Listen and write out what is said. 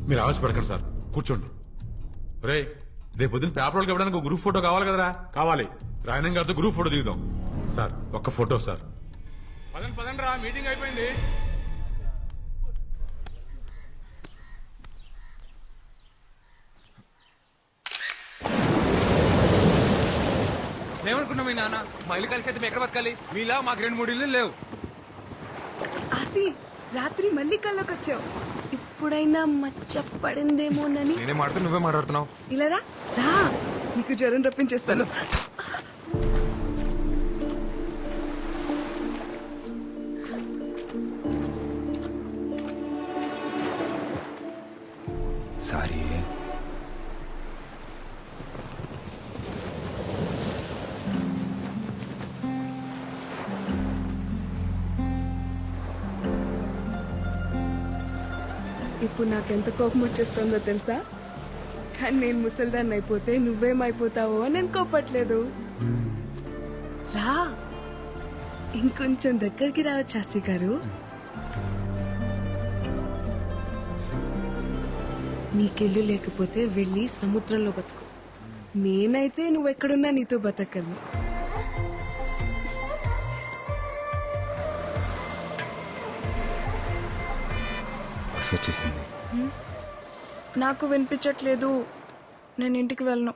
మీరు ఆవేశపడకండి సార్, కూర్చోండి. రే, రేపు పొద్దున్న పేపర్ వాళ్ళకి ఇవ్వడానికి గ్రూప్ ఫోటో కావాలి కదరా? కావాలి. రాయనం గారితో గ్రూప్ ఫోటో దిగుదాం. సార్ ఒక్క ఫోటో సార్. పదండి పదండి రా, మీటింగ్ అయిపోయింది. ఏమనుకున్నాం మీ నాన్న మా ఇల్లు కలిసి అయితే ఎక్కడ బతకాలి? మీలా మాకు 2-3 ఇల్లు లేవు. ఆసి రాత్రి మళ్ళీ కల్లోకి వచ్చావు. ఇప్పుడైనా మచ్చ పడిందేమోనని. నేనే మాట్లాడుతూ నువ్వే మాట్లాడుతున్నావు. ఇలా రా రా, నీకు జ్వరం రప్పించేస్తాను. సారీ. ఇప్పుడు నాకెంత కోపం వచ్చేస్తుందో తెలుసా? కానీ నేను ముసల్దాన్ని అయిపోతే నువ్వేమైపోతావో అని నేను కోపట్లేదు. రా, ఇంకొంచెం దగ్గరికి రావచ్చు ఆసి గారు. నీకెళ్ళు లేకపోతే వెళ్ళి సముద్రంలో బతుకు. నేనైతే నువ్వెక్కడున్నా నీతో బతకగలను. వచ్చేసింది. నాకు వినిపించట్లేదు, నేను ఇంటికి వెళ్ళను.